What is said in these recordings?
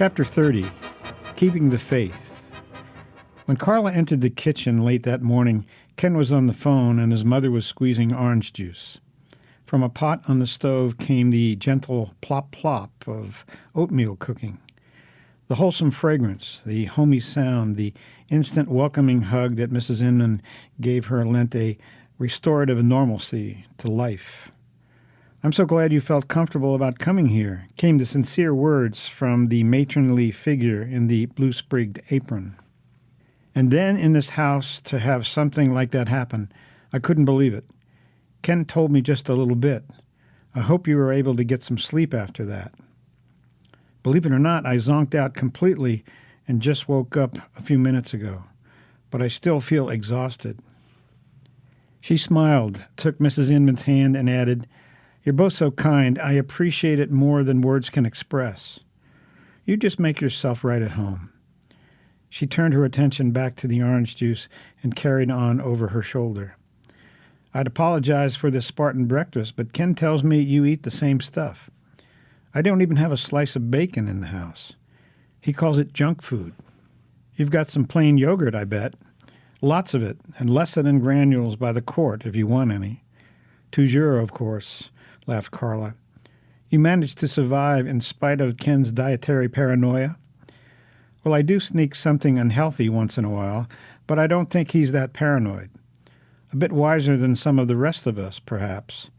Chapter 30, Keeping the Faith. When Carla entered the kitchen late that morning, Ken was on the phone and his mother was squeezing orange juice. From a pot on the stove came the gentle plop-plop of oatmeal cooking. The wholesome fragrance, the homey sound, the instant welcoming hug that Mrs. Inman gave her lent a restorative normalcy to life. "I'm so glad you felt comfortable about coming here," came the sincere words from the matronly figure in the blue-sprigged apron. And then in this house to have something like that happen, I couldn't believe it. Ken told me just a little bit. I hope you were able to get some sleep after that. Believe it or not, I zonked out completely and just woke up a few minutes ago, but I still feel exhausted. She smiled, took Mrs. Inman's hand, and added, "You're both so kind. I appreciate it more than words can express. You just make yourself right at home." She turned her attention back to the orange juice and carried on over her shoulder. "I'd apologize for this Spartan breakfast, but Ken tells me you eat the same stuff. I don't even have a slice of bacon in the house. He calls it junk food. You've got some plain yogurt, I bet. Lots of it, and lecithin in granules by the quart if you want any. €2, of course," laughed Carla. "You managed to survive in spite of Ken's dietary paranoia?" "Well, I do sneak something unhealthy once in a while, but I don't think he's that paranoid. A bit wiser than some of the rest of us, perhaps.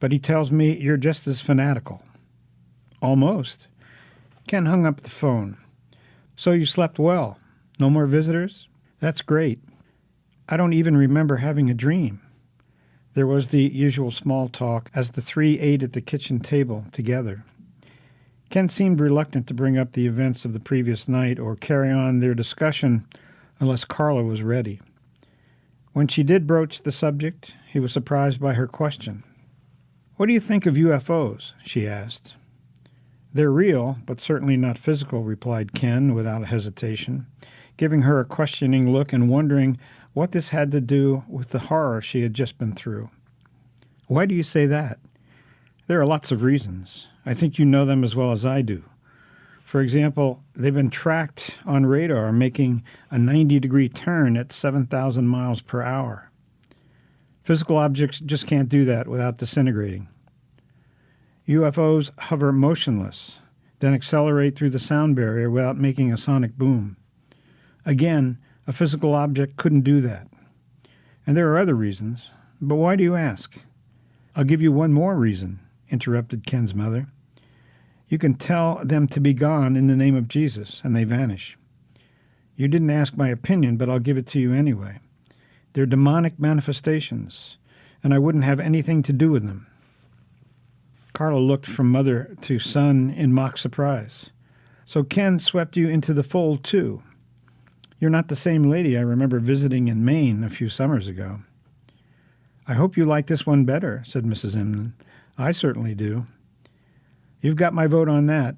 But he tells me you're just as fanatical." "Almost." Ken hung up the phone. "So you slept well? No more visitors? That's great. I don't even remember having a dream." There was the usual small talk as the three ate at the kitchen table together. Ken seemed reluctant to bring up the events of the previous night or carry on their discussion unless Carla was ready. When she did broach the subject, he was surprised by her question. "What do you think of UFOs?" she asked. "They're real, but certainly not physical," replied Ken without hesitation, giving her a questioning look and wondering what this had to do with the horror she had just been through. "Why do you say that?" "There are lots of reasons. I think you know them as well as I do. For example, they've been tracked on radar making a 90-degree turn at 7,000 miles per hour. Physical objects just can't do that without disintegrating. UFOs hover motionless, then accelerate through the sound barrier without making a sonic boom. Again, a physical object couldn't do that. And there are other reasons, but why do you ask?" "I'll give you one more reason," interrupted Ken's mother. "You can tell them to be gone in the name of Jesus, and they vanish. You didn't ask my opinion, but I'll give it to you anyway. They're demonic manifestations, and I wouldn't have anything to do with them." Carla looked from mother to son in mock surprise. "So Ken swept you into the fold, too. You're not the same lady I remember visiting in Maine a few summers ago." "I hope you like this one better," said Mrs. Inman. "I certainly do." "You've got my vote on that."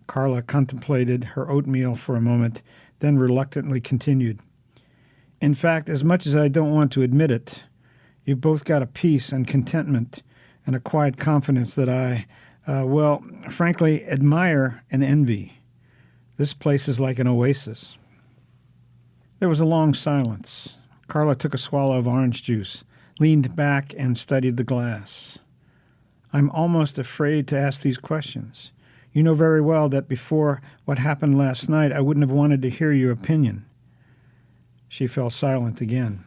Carla contemplated her oatmeal for a moment, then reluctantly continued. "In fact, as much as I don't want to admit it, you've both got a peace and contentment and a quiet confidence that I, frankly, admire and envy. This place is like an oasis." There was a long silence. Carla took a swallow of orange juice, leaned back, and studied the glass. "I'm almost afraid to ask these questions. You know very well that before what happened last night, I wouldn't have wanted to hear your opinion." She fell silent again.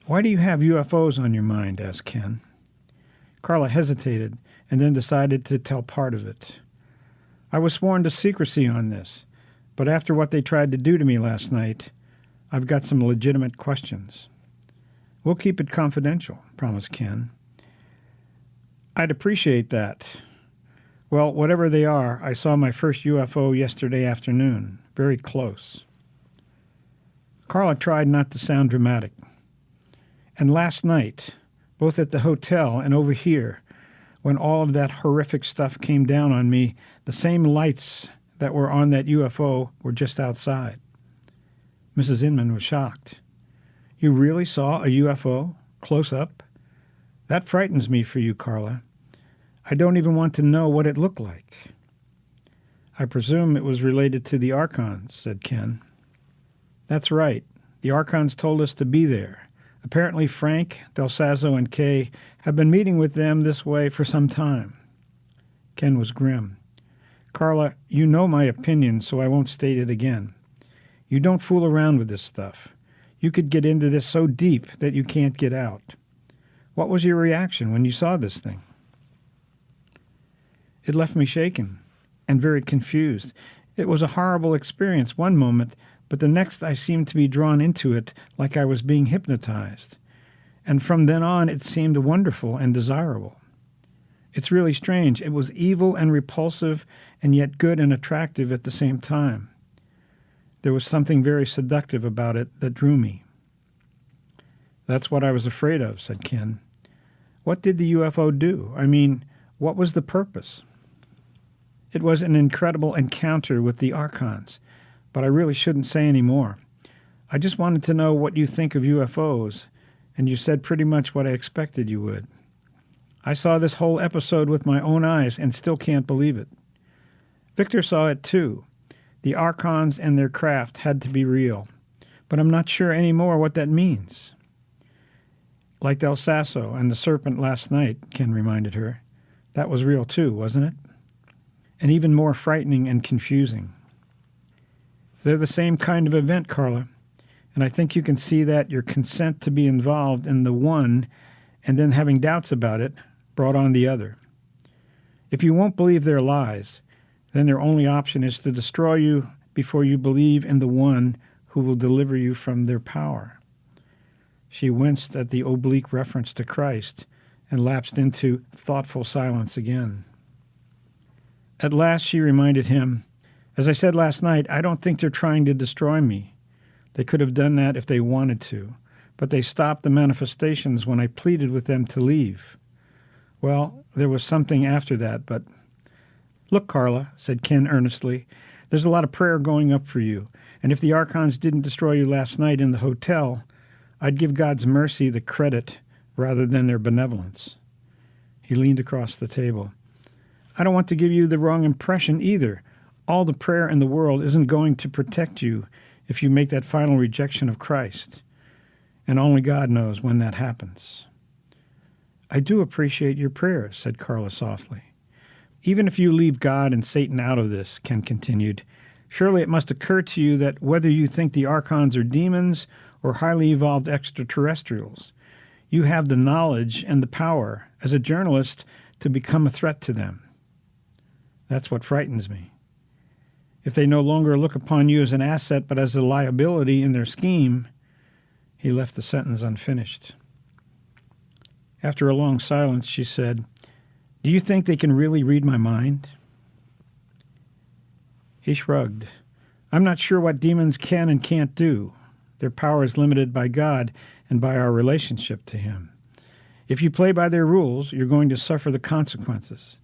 "Why do you have UFOs on your mind?" asked Ken. Carla hesitated and then decided to tell part of it. "I was sworn to secrecy on this, but after what they tried to do to me last night, I've got some legitimate questions." "We'll keep it confidential," promised Ken. "I'd appreciate that. Well, whatever they are, I saw my first UFO yesterday afternoon, very close." Carla tried not to sound dramatic. "And last night, both at the hotel and over here, when all of that horrific stuff came down on me, the same lights that were on that UFO were just outside." Mrs. Inman was shocked. "You really saw a UFO, close up? That frightens me for you, Carla. I don't even want to know what it looked like." I presume it was related to the Archons, said Ken. That's right. The Archons told us to be there. Apparently Frank, Del Sazzo, and Kay have been meeting with them this way for some time. Ken was grim. Carla, you know my opinion, so I won't state it again. You don't fool around with this stuff. You could get into this so deep that you can't get out. What was your reaction when you saw this thing? It left me shaken and very confused. It was a horrible experience one moment, but the next I seemed to be drawn into it like I was being hypnotized. And from then on it seemed wonderful and desirable. It's really strange. It was evil and repulsive and yet good and attractive at the same time. There was something very seductive about it that drew me. That's what I was afraid of, said Ken. What did the UFO do? I mean, what was the purpose? It was an incredible encounter with the Archons, but I really shouldn't say any more. I just wanted to know what you think of UFOs, and you said pretty much what I expected you would. I saw this whole episode with my own eyes and still can't believe it. Victor saw it too. The Archons and their craft had to be real, but I'm not sure anymore what that means. Like Del Sazzo and the serpent last night, Ken reminded her. That was real too, wasn't it? And even more frightening and confusing. They're the same kind of event, Carla, and I think you can see that your consent to be involved in the one and then having doubts about it brought on the other. If you won't believe their lies, then their only option is to destroy you before you believe in the one who will deliver you from their power. She winced at the oblique reference to Christ and lapsed into thoughtful silence again. At last she reminded him, as I said last night, I don't think they're trying to destroy me. They could have done that if they wanted to, but they stopped the manifestations when I pleaded with them to leave. Well, there was something after that, but... Look, Carla, said Ken earnestly, there's a lot of prayer going up for you, and if the Archons didn't destroy you last night in the hotel, I'd give God's mercy the credit rather than their benevolence. He leaned across the table. I don't want to give you the wrong impression either. All the prayer in the world isn't going to protect you if you make that final rejection of Christ, and only God knows when that happens. I do appreciate your prayers, said Carla softly. Even if you leave God and Satan out of this, Ken continued, surely it must occur to you that whether you think the Archons are demons or highly evolved extraterrestrials, you have the knowledge and the power as a journalist to become a threat to them. That's what frightens me. If they no longer look upon you as an asset but as a liability in their scheme, he left the sentence unfinished. After a long silence, she said, do you think they can really read my mind? He shrugged. I'm not sure what demons can and can't do. Their power is limited by God and by our relationship to Him. If you play by their rules, you're going to suffer the consequences.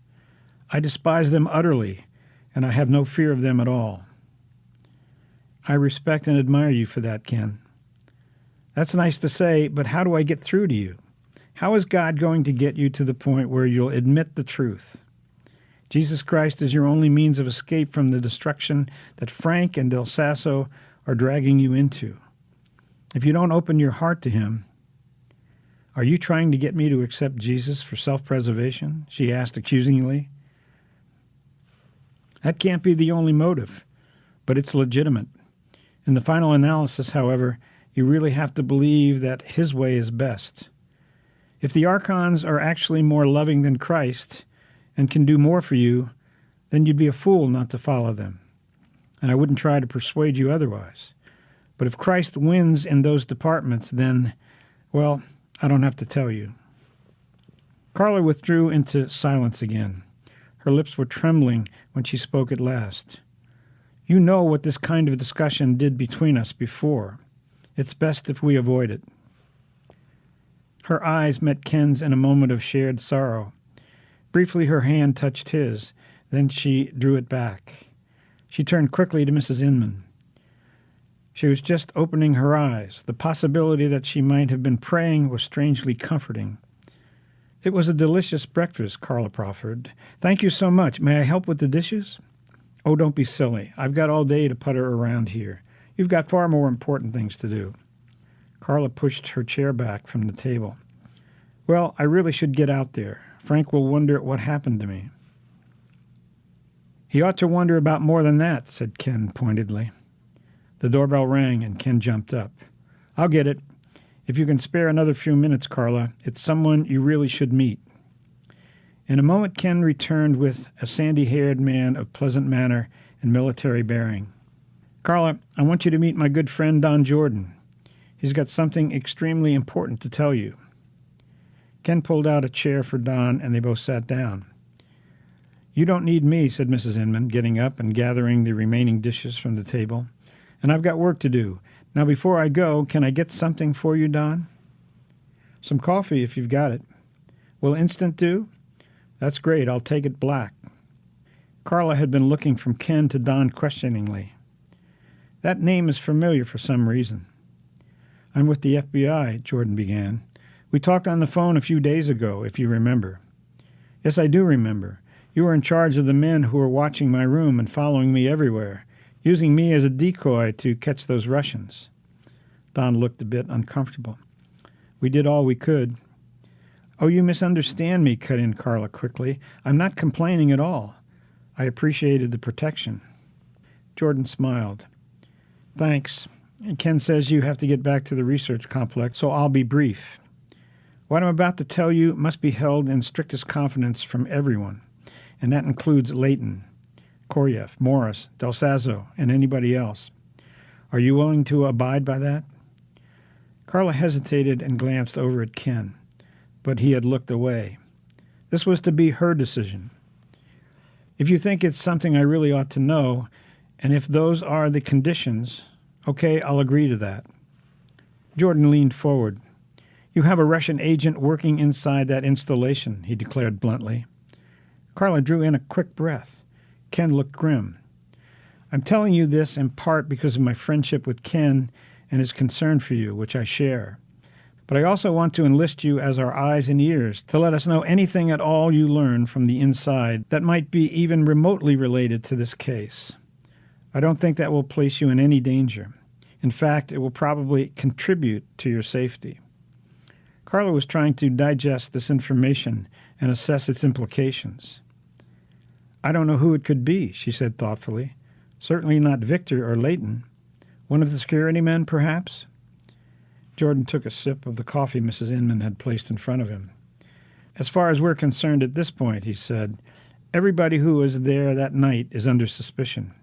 I despise them utterly, and I have no fear of them at all. I respect and admire you for that, Ken. That's nice to say, but how do I get through to you? How is God going to get you to the point where you'll admit the truth? Jesus Christ is your only means of escape from the destruction that Frank and Del Sazzo are dragging you into. If you don't open your heart to Him, are you trying to get me to accept Jesus for self-preservation? She asked accusingly. That can't be the only motive, but it's legitimate. In the final analysis, however, you really have to believe that His way is best. If the Archons are actually more loving than Christ and can do more for you, then you'd be a fool not to follow them. And I wouldn't try to persuade you otherwise. But if Christ wins in those departments, then, well, I don't have to tell you. Carla withdrew into silence again. Her lips were trembling when she spoke at last. You know what this kind of discussion did between us before. It's best if we avoid it. Her eyes met Ken's in a moment of shared sorrow. Briefly her hand touched his, then she drew it back. She turned quickly to Mrs. Inman. She was just opening her eyes. The possibility that she might have been praying was strangely comforting. It was a delicious breakfast, Carla proffered. Thank you so much. May I help with the dishes? Oh, don't be silly. I've got all day to putter around here. You've got far more important things to do. Carla pushed her chair back from the table. Well, I really should get out there. Frank will wonder what happened to me. He ought to wonder about more than that, said Ken pointedly. The doorbell rang and Ken jumped up. I'll get it. If you can spare another few minutes, Carla, it's someone you really should meet. In a moment, Ken returned with a sandy-haired man of pleasant manner and military bearing. Carla, I want you to meet my good friend Don Jordan. He's got something extremely important to tell you. Ken pulled out a chair for Don, and they both sat down. You don't need me, said Mrs. Inman, getting up and gathering the remaining dishes from the table. And I've got work to do. Now, before I go, can I get something for you, Don? Some coffee, if you've got it. Will instant do? That's great. I'll take it black. Carla had been looking from Ken to Don questioningly. That name is familiar for some reason. I'm with the FBI, Jordan began. We talked on the phone a few days ago, if you remember. Yes, I do remember. You were in charge of the men who were watching my room and following me everywhere, using me as a decoy to catch those Russians. Don looked a bit uncomfortable. We did all we could. Oh, you misunderstand me, cut in Carla quickly. I'm not complaining at all. I appreciated the protection. Jordan smiled. Thanks. Ken says you have to get back to the research complex, so I'll be brief. What I'm about to tell you must be held in strictest confidence from everyone, and that includes Leighton, Koryev, Morris, Del Sazzo, and anybody else. Are you willing to abide by that? Carla hesitated and glanced over at Ken, but he had looked away. This was to be her decision. If you think it's something I really ought to know, and if those are the conditions, okay, I'll agree to that. Jordan leaned forward. You have a Russian agent working inside that installation, he declared bluntly. Carla drew in a quick breath. Ken looked grim. I'm telling you this in part because of my friendship with Ken and his concern for you, which I share. But I also want to enlist you as our eyes and ears to let us know anything at all you learn from the inside that might be even remotely related to this case. I don't think that will place you in any danger. In fact, it will probably contribute to your safety. Carla was trying to digest this information and assess its implications. I don't know who it could be, she said thoughtfully. Certainly not Victor or Leighton. One of the security men, perhaps? Jordan took a sip of the coffee Mrs. Inman had placed in front of him. As far as we're concerned at this point, he said, everybody who was there that night is under suspicion.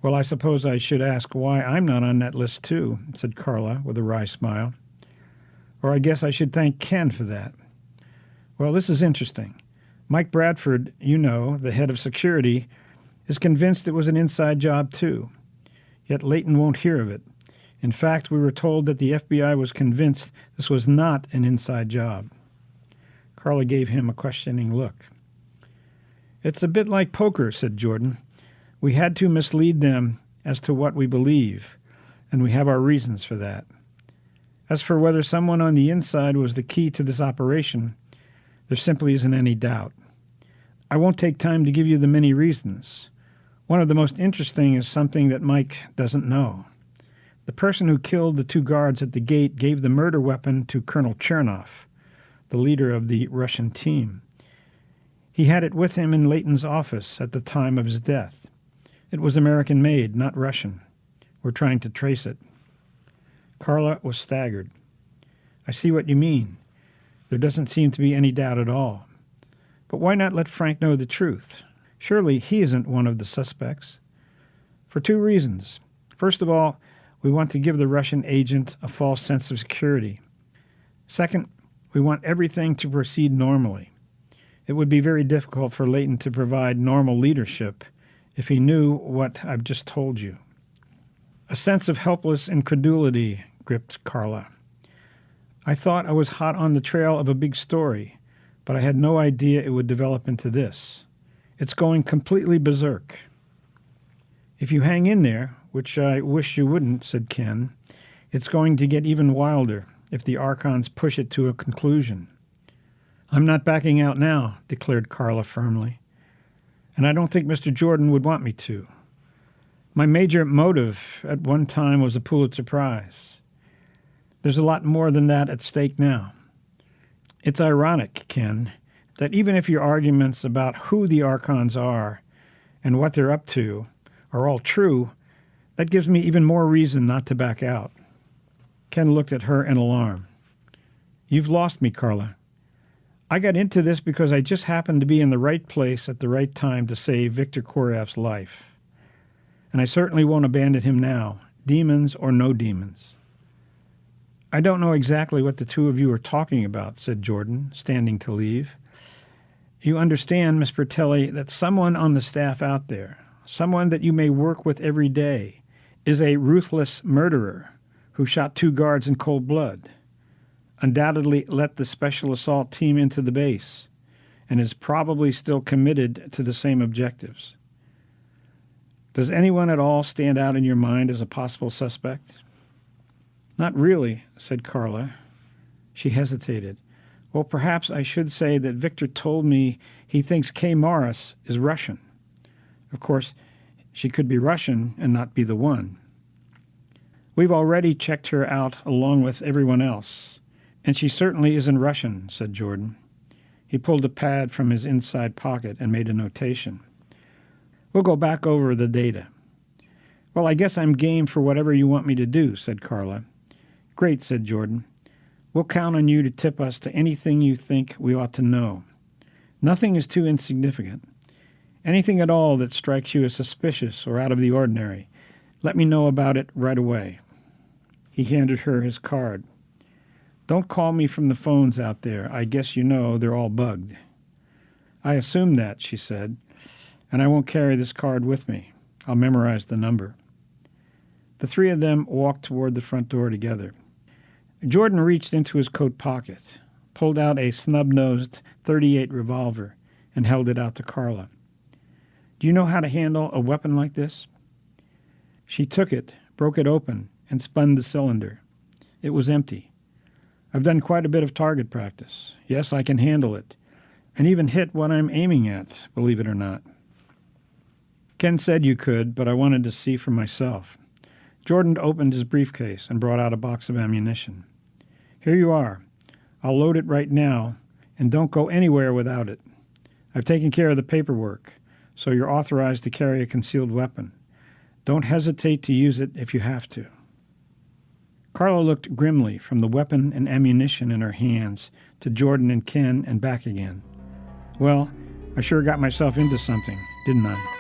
Well, I suppose I should ask why I'm not on that list too, said Carla with a wry smile. Or I guess I should thank Ken for that. Well, this is interesting. Mike Bradford, you know, the head of security, is convinced it was an inside job too. Yet Leighton won't hear of it. In fact, we were told that the FBI was convinced this was not an inside job. Carla gave him a questioning look. It's a bit like poker, said Jordan. We had to mislead them as to what we believe, and we have our reasons for that. As for whether someone on the inside was the key to this operation, there simply isn't any doubt. I won't take time to give you the many reasons. One of the most interesting is something that Mike doesn't know. The person who killed the two guards at the gate gave the murder weapon to Colonel Chernoff, the leader of the Russian team. He had it with him in Leighton's office at the time of his death. It was American-made, not Russian. We're trying to trace it. Carla was staggered. I see what you mean. There doesn't seem to be any doubt at all. But why not let Frank know the truth? Surely he isn't one of the suspects. For two reasons. First of all, we want to give the Russian agent a false sense of security. Second, we want everything to proceed normally. It would be very difficult for Leighton to provide normal leadership if he knew what I've just told you. A sense of helpless incredulity gripped Carla. I thought I was hot on the trail of a big story, but I had no idea it would develop into this. It's going completely berserk. If you hang in there, which I wish you wouldn't, said Ken, it's going to get even wilder if the Archons push it to a conclusion. I'm not backing out now, declared Carla firmly. and I don't think Mr. Jordan would want me to. My major motive at one time was a Pulitzer Prize. There's a lot more than that at stake now. It's ironic, Ken, that even if your arguments about who the Archons are and what they're up to are all true, that gives me even more reason not to back out. Ken looked at her in alarm. You've lost me, Carla. I got into this because I just happened to be in the right place at the right time to save Victor Koreff's life. And I certainly won't abandon him now, demons or no demons. I don't know exactly what the two of you are talking about, said Jordan, standing to leave. You understand, Miss Bertelli, that someone on the staff out there, someone that you may work with every day, is a ruthless murderer who shot 2 guards in cold blood, undoubtedly let the special assault team into the base, and is probably still committed to the same objectives. Does anyone at all stand out in your mind as a possible suspect? Not really, said Carla. She hesitated. Well, perhaps I should say that Victor told me he thinks Kay Morris is Russian. Of course, she could be Russian and not be the one. We've already checked her out along with everyone else, and she certainly isn't Russian, said Jordan. He pulled a pad from his inside pocket and made a notation. We'll go back over the data. Well, I guess I'm game for whatever you want me to do, said Carla. Great, said Jordan. We'll count on you to tip us to anything you think we ought to know. Nothing is too insignificant. Anything at all that strikes you as suspicious or out of the ordinary, let me know about it right away. He handed her his card. Don't call me from the phones out there. I guess you know they're all bugged. I assume that, she said, and I won't carry this card with me. I'll memorize the number. The three of them walked toward the front door together. Jordan reached into his coat pocket, pulled out a snub-nosed .38 revolver, and held it out to Carla. Do you know how to handle a weapon like this? She took it, broke it open, and spun the cylinder. It was empty. I've done quite a bit of target practice. Yes, I can handle it, and even hit what I'm aiming at, believe it or not. Ken said you could, but I wanted to see for myself. Jordan opened his briefcase and brought out a box of ammunition. Here you are. I'll load it right now, and don't go anywhere without it. I've taken care of the paperwork, so you're authorized to carry a concealed weapon. Don't hesitate to use it if you have to. Carla looked grimly from the weapon and ammunition in her hands to Jordan and Ken and back again. Well, I sure got myself into something, didn't I?